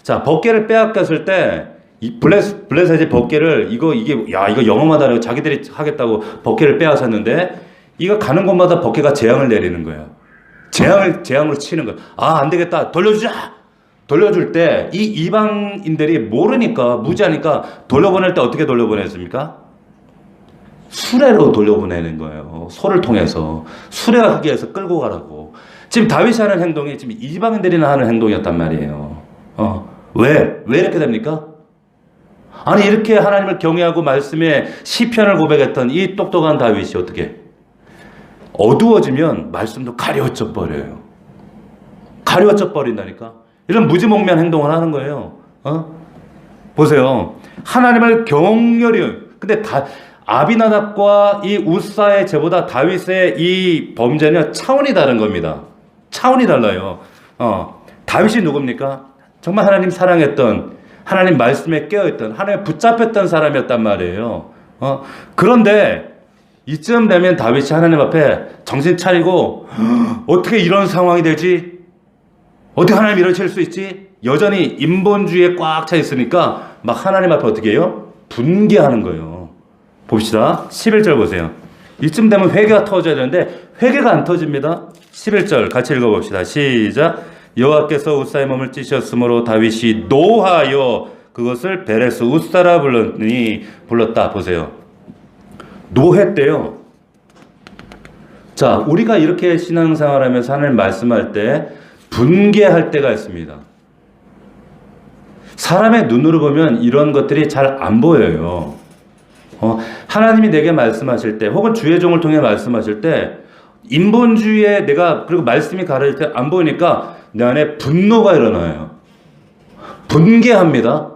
자, 법궤를 빼앗겼을 때 이 블레셋이 법궤를 이거 영험하다고 자기들이 하겠다고 법궤를 빼앗았는데 이거 가는 곳마다 법궤가 재앙을 내리는 거예요. 재앙으로 치는 거예요. 안 되겠다. 돌려주자. 돌려줄 때 이 이방인들이 모르니까 무지하니까 돌려보낼 때 어떻게 돌려보냈습니까? 수레로 돌려보내는 거예요. 소를 통해서 수레하게 해서 끌고 가라고. 지금 다윗이 하는 행동이 지금 이방인들이나 하는 행동이었단 말이에요. 왜 이렇게 됩니까? 아니 이렇게 하나님을 경외하고 말씀에 시편을 고백했던 이 똑똑한 다윗이 어떻게 어두워지면 말씀도 가려져 버려요. 가려져 버린다니까. 이런 무지몽매한 행동을 하는 거예요. 보세요. 하나님을 경멸히. 근데 아비나답과 이 우사의 죄보다 다윗의 이 범죄는 차원이 다른 겁니다. 차원이 달라요. 다윗이 누굽니까? 정말 하나님 사랑했던, 하나님 말씀에 깨어있던, 하나님에 붙잡혔던 사람이었단 말이에요. 그런데 이쯤 되면 다윗이 하나님 앞에 정신 차리고 어떻게 이런 상황이 되지? 어떻게 하나님 이러실 수 있지? 여전히 인본주의에 꽉 차 있으니까 막 하나님 앞에 어떻게 해요? 분개하는 거예요. 봅시다. 11절 보세요. 이쯤 되면 회개가 터져야 되는데 회개가 안 터집니다. 11절 같이 읽어봅시다. 시작. 여호와께서 우사의 몸을 찢으셨으므로 다윗이 노하여 그것을 베레스 우사라 불렀다. 보세요. 노했대요. 자, 우리가 이렇게 신앙생활하면서 하나님 말씀할 때 분개할 때가 있습니다. 사람의 눈으로 보면 이런 것들이 잘 안 보여요. 하나님이 내게 말씀하실 때 혹은 주의 종을 통해 말씀하실 때 인본주의에 그리고 말씀이 가르칠 때 안 보이니까 내 안에 분노가 일어나요. 분개합니다.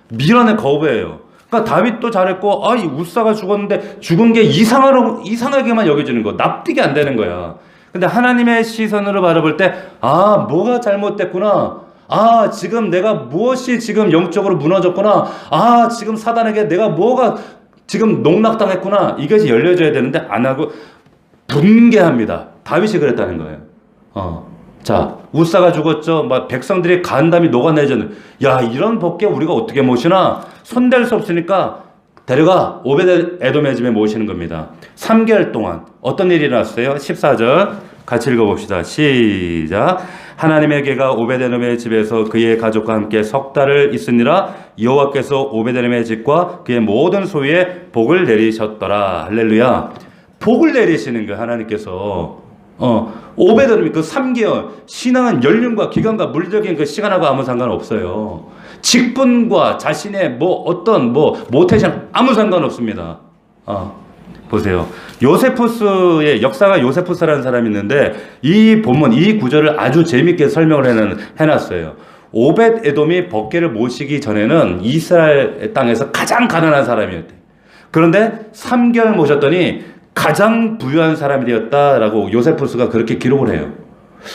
밀어내 거부해요. 그러니까 다윗도 잘했고 이 우사가 죽었는데 죽은 게 이상하게만 여겨지는 거. 납득이 안 되는 거야. 근데 하나님의 시선으로 바라볼 때 뭐가 잘못됐구나. 지금 내가 무엇이 지금 영적으로 무너졌구나. 지금 사단에게 내가 뭐가 지금 농락당했구나. 이것이 열려져야 되는데 안 하고 분개합니다. 다윗이 그랬다는 거예요. 자, 우사가 죽었죠. 막 백성들이 간담이 녹아내졌는. 이런 법궤 우리가 어떻게 모시나? 손댈 수 없으니까 데려가 오베드 에돔의 집에 모시는 겁니다. 3개월 동안 어떤 일이 일어났어요? 14절 같이 읽어봅시다. 시작. 하나님의 개가 오베드 에돔의 집에서 그의 가족과 함께 석 달을 있으니라. 여호와께서 오베드 에돔의 집과 그의 모든 소유에 복을 내리셨더라. 할렐루야. 복을 내리시는 거예요. 하나님께서. 오베드는 그 3개월 신앙은 연륜과 기간과 물리적인 그 시간하고 아무 상관없어요. 직분과 자신의 모태션 아무 상관없습니다. 보세요. 요세푸스의 역사가 요세푸스라는 사람이 있는데 이 본문 이 구절을 아주 재밌게 설명을 해놨어요. 오벳 에돔이 법궤를 모시기 전에는 이스라엘 땅에서 가장 가난한 사람이었대요. 그런데 3개월 모셨더니 가장 부유한 사람이 되었다라고 요세푸스가 그렇게 기록을 해요.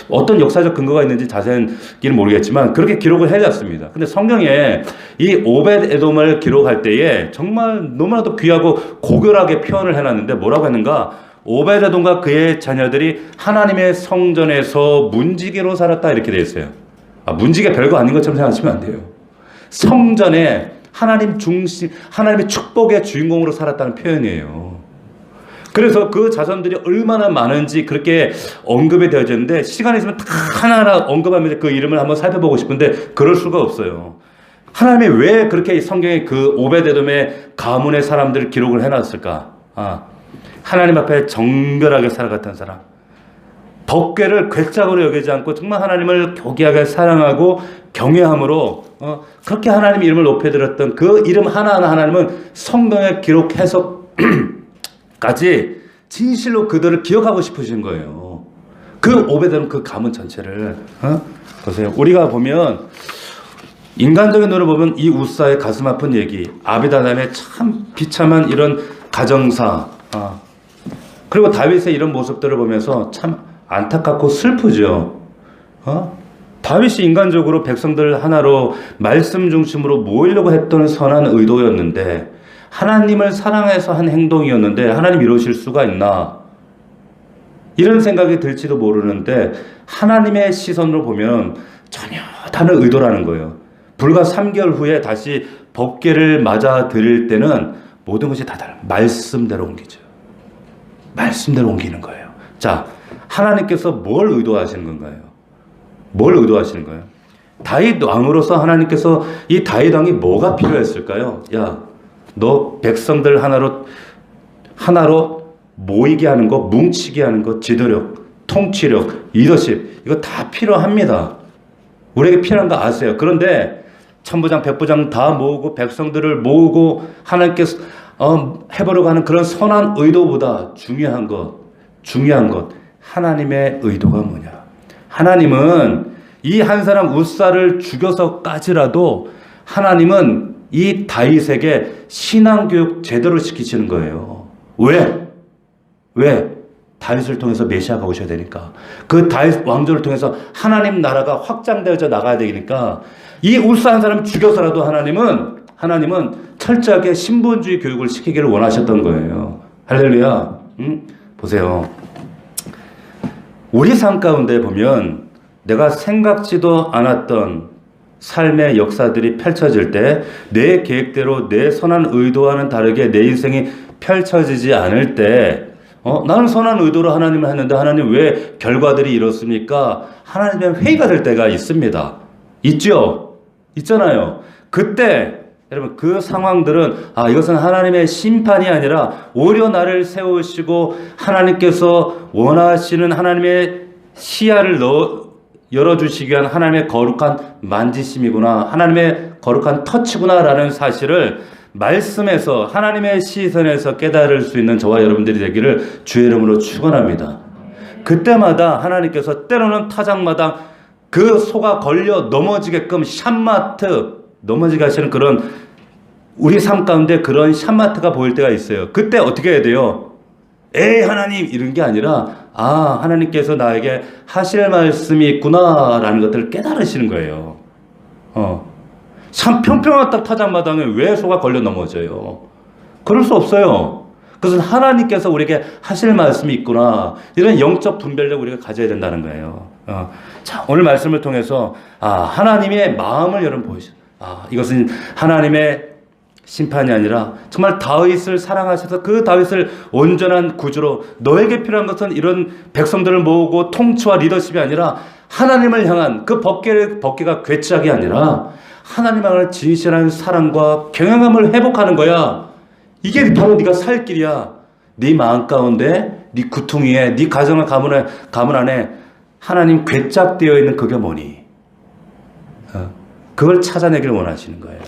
어떤 역사적 근거가 있는지 자세히는 모르겠지만 그렇게 기록을 해놨습니다. 근데 성경에 이 오벳 에돔을 기록할 때에 정말 너무나도 귀하고 고결하게 표현을 해놨는데 뭐라고 했는가? 오벳 에돔과 그의 자녀들이 하나님의 성전에서 문지기로 살았다 이렇게 되어 있어요. 문지기가 별거 아닌 것처럼 생각하시면 안 돼요. 성전에 하나님 중심, 하나님의 축복의 주인공으로 살았다는 표현이에요. 그래서 그 자손들이 얼마나 많은지 그렇게 언급이 되어졌는데 시간이 있으면 다 하나하나 언급하면서 그 이름을 한번 살펴보고 싶은데 그럴 수가 없어요. 하나님이 왜 그렇게 성경에 그 오벳에돔의 가문의 사람들을 기록을 해놨을까? 하나님 앞에 정결하게 살아갔던 사람, 법궤를 괴짝으로 여기지 않고 정말 하나님을 교기하게 사랑하고 경외함으로 그렇게 하나님 이름을 높여드렸던 그 이름 하나하나 하나님은 성경에 기록해서 까지 진실로 그들을 기억하고 싶으신 거예요. 그 오베드는 그 가문 전체를 보세요. 우리가 보면 인간적인 눈으로 보면 이 우사의 가슴 아픈 얘기, 아비다담의 참 비참한 이런 가정사, 그리고 다윗의 이런 모습들을 보면서 참 안타깝고 슬프죠. 다윗이 인간적으로 백성들 하나로 말씀 중심으로 모으려고 했던 선한 의도였는데 하나님을 사랑해서 한 행동이었는데 하나님 이러실 수가 있나? 이런 생각이 들지도 모르는데 하나님의 시선으로 보면 전혀 다른 의도라는 거예요. 불과 3개월 후에 다시 법궤를 맞아 드릴 때는 모든 것이 다 다른 말씀대로 옮기죠. 말씀대로 옮기는 거예요. 자, 하나님께서 뭘 의도하시는 건가요? 뭘 의도하시는 거예요? 다윗 왕으로서 하나님께서 이 다윗 왕이 뭐가 필요했을까요? 야, 너 백성들 하나로 모이게 하는 거, 뭉치게 하는 거, 지도력, 통치력, 리더십 이거 다 필요합니다. 우리에게 필요한 거 아세요. 그런데 천부장, 백부장 다 모으고 백성들을 모으고 하나님께서 해보려고 하는 그런 선한 의도보다 중요한 것 하나님의 의도가 뭐냐? 하나님은 이 한 사람 우사를 죽여서까지라도 하나님은 이 다윗에게 신앙교육 제대로 시키시는 거예요. 왜? 다윗을 통해서 메시아가 오셔야 되니까. 그 다윗 왕조를 통해서 하나님 나라가 확장되어져 나가야 되니까 이 우사 한 사람 죽여서라도 하나님은 철저하게 신분주의 교육을 시키기를 원하셨던 거예요. 할렐루야. 보세요. 우리 삶 가운데 보면 내가 생각지도 않았던 삶의 역사들이 펼쳐질 때 내 계획대로 내 선한 의도와는 다르게 내 인생이 펼쳐지지 않을 때 나는 선한 의도로 하나님을 했는데 하나님 왜 결과들이 이렇습니까? 하나님의 회의가 될 때가 있습니다. 있죠? 있잖아요. 그때 여러분 그 상황들은 이것은 하나님의 심판이 아니라 오히려 나를 세우시고 하나님께서 원하시는 하나님의 시야를 열어주시기 위한 하나님의 거룩한 만지심이구나, 하나님의 거룩한 터치구나라는 사실을 말씀에서 하나님의 시선에서 깨달을 수 있는 저와 여러분들이 되기를 주의 이름으로 축원합니다. 그때마다 하나님께서 때로는 타작마당 그 소가 걸려 넘어지게끔 샴마트 넘어지게 하시는 그런 우리 삶 가운데 그런 샴마트가 보일 때가 있어요. 그때 어떻게 해야 돼요? 에이 하나님 이런 게 아니라 하나님께서 나에게 하실 말씀이 있구나라는 것들을 깨달으시는 거예요. 참 평평한 딱 타작마당에 왜 소가 걸려 넘어져요? 그럴 수 없어요. 그것은 하나님께서 우리에게 하실 말씀이 있구나, 이런 영적 분별력 우리가 가져야 된다는 거예요. 자, 오늘 말씀을 통해서 하나님의 마음을 여러분 보이시죠? 이것은 하나님의 심판이 아니라 정말 다윗을 사랑하셔서 그 다윗을 온전한 구주로, 너에게 필요한 것은 이런 백성들을 모으고 통치와 리더십이 아니라 하나님을 향한 그 법궤가 괴짝이 아니라 하나님을 향한 진실한 사랑과 경외감을 회복하는 거야. 이게 바로 네가 살 길이야. 네 마음 가운데, 네 구퉁이에, 네 가정 가문 안에 하나님 괴짝되어 있는 그게 뭐니? 그걸 찾아내기를 원하시는 거예요.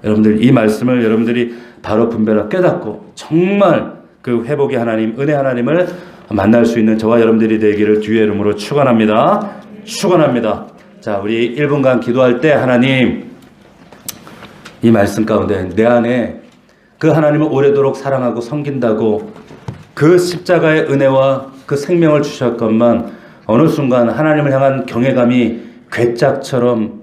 여러분들 이 말씀을 여러분들이 바로 분별하고 깨닫고 정말 그 회복의 하나님, 은혜 하나님을 만날 수 있는 저와 여러분들이 되기를 주의 이름으로 축원합니다. 축원합니다. 자, 우리 1분간 기도할 때 하나님, 이 말씀 가운데 내 안에 그 하나님을 오래도록 사랑하고 섬긴다고 그 십자가의 은혜와 그 생명을 주셨건만 어느 순간 하나님을 향한 경외감이 괴짝처럼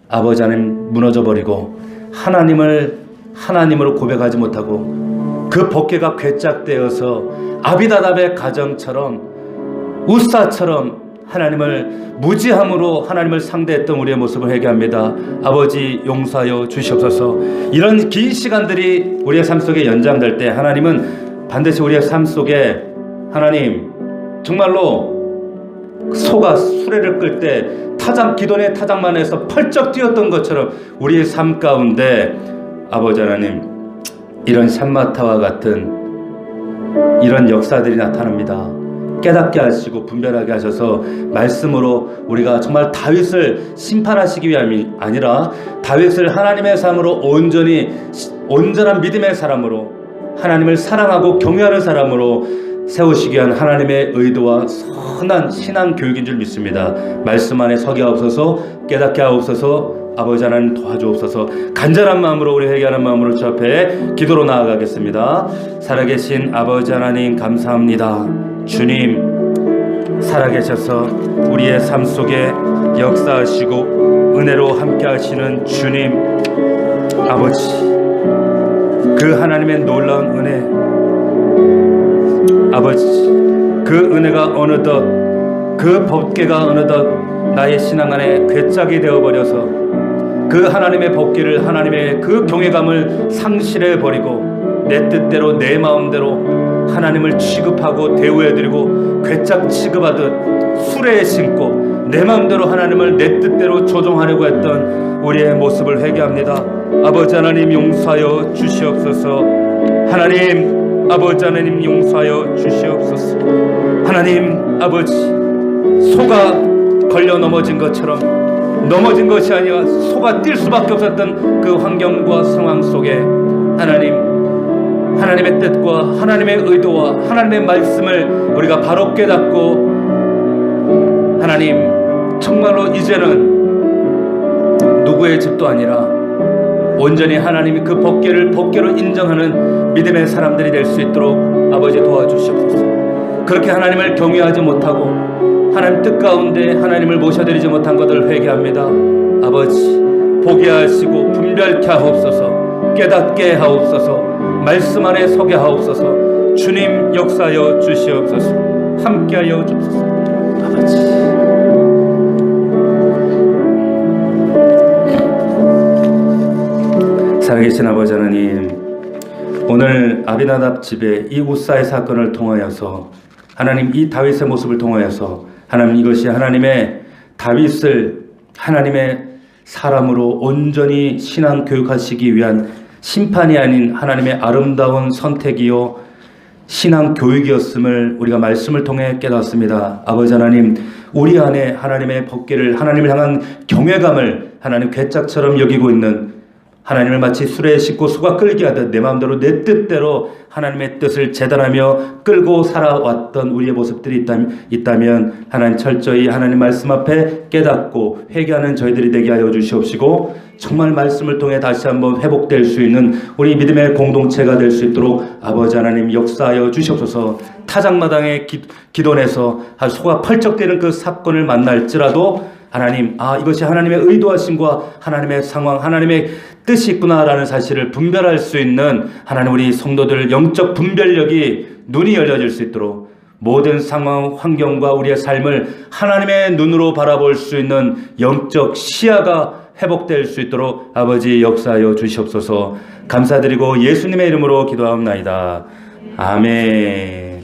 아버지 하나님 무너져 버리고 하나님을 하나님으로 고백하지 못하고 그 법궤가 괴짝되어서 아비나답의 가정처럼 우사처럼 하나님을 무지함으로 하나님을 상대했던 우리의 모습을 회개합니다. 아버지 용서하여 주시옵소서. 이런 긴 시간들이 우리의 삶 속에 연장될 때 하나님은 반드시 우리의 삶 속에 하나님 정말로 소가 수레를 끌 때 기도의 타작만에서 펄쩍 뛰었던 것처럼 우리의 삶 가운데 아버지 하나님 이런 샴마타와 같은 이런 역사들이 나타납니다. 깨닫게 하시고 분별하게 하셔서 말씀으로 우리가 정말 다윗을 심판하시기 위함이 아니라 다윗을 하나님의 삶으로 온전한 믿음의 사람으로 하나님을 사랑하고 경외하는 사람으로 세우시기 위한 하나님의 의도와 선한 신앙 교육인 줄 믿습니다. 말씀 안에 서게 하옵소서. 깨닫게 하옵소서. 아버지 하나님 도와주옵소서. 간절한 마음으로 우리 회개하는 마음으로 주 앞에 기도로 나아가겠습니다. 살아계신 아버지 하나님 감사합니다. 주님 살아계셔서 우리의 삶 속에 역사하시고 은혜로 함께 하시는 주님 아버지, 그 하나님의 놀라운 은혜 아버지, 그 은혜가 어느덧 그 법궤가 어느덧 나의 신앙 안에 괴짝이 되어버려서 그 하나님의 법궤를 하나님의 그 경외감을 상실해버리고 내 뜻대로 내 마음대로 하나님을 취급하고 대우해드리고 괴짝 취급하듯 수레에 심고 내 마음대로 하나님을 내 뜻대로 조종하려고 했던 우리의 모습을 회개합니다. 아버지 하나님 용서하여 주시옵소서. 하나님 아버지 하나님 용서하여 주시옵소서. 하나님 아버지, 소가 걸려 넘어진 것처럼 넘어진 것이 아니라 소가 뛸 수밖에 없었던 그 환경과 상황 속에 하나님의 뜻과 하나님의 의도와 하나님의 말씀을 우리가 바로 깨닫고 하나님 정말로 이제는 누구의 집도 아니라 온전히 하나님이 그 법궤로 인정하는 믿음의 사람들이 될 수 있도록 아버지 도와주시옵소서. 그렇게 하나님을 경외하지 못하고 하나님 뜻 가운데 하나님을 모셔드리지 못한 것을 회개합니다. 아버지 보게 하시고 분별케 하옵소서. 깨닫게 하옵소서. 말씀 안에 서게 하옵소서. 주님 역사하여 주시옵소서. 함께하여 주옵소서. 아버지 살아계신 아버지 하나님, 오늘 아비나답 집에 이 우사의 사건을 통하여서 하나님 이 다윗의 모습을 통하여서 하나님 이것이 하나님의 다윗을 하나님의 사람으로 온전히 신앙 교육하시기 위한 심판이 아닌 하나님의 아름다운 선택이요 신앙 교육이었음을 우리가 말씀을 통해 깨닫습니다. 아버지 하나님, 우리 안에 하나님의 법궤를 하나님을 향한 경외감을 하나님 괴짝처럼 여기고 있는 하나님을 마치 수레에 싣고 소가 끌게 하듯 내 마음대로 내 뜻대로 하나님의 뜻을 재단하며 끌고 살아왔던 우리의 모습들이 있다면 하나님 철저히 하나님 말씀 앞에 깨닫고 회개하는 저희들이 되게 하여 주시옵시고 정말 말씀을 통해 다시 한번 회복될 수 있는 우리 믿음의 공동체가 될 수 있도록 아버지 하나님 역사하여 주시옵소서. 타작마당에 기도내서 소가 펄쩍 뛰는 그 사건을 만날지라도 하나님, 이것이 하나님의 의도하심과 하나님의 상황, 하나님의 뜻이 있구나라는 사실을 분별할 수 있는 하나님 우리 성도들 영적 분별력이 눈이 열려질 수 있도록 모든 상황, 환경과 우리의 삶을 하나님의 눈으로 바라볼 수 있는 영적 시야가 회복될 수 있도록 아버지 역사하여 주시옵소서. 감사드리고 예수님의 이름으로 기도하옵나이다. 아멘.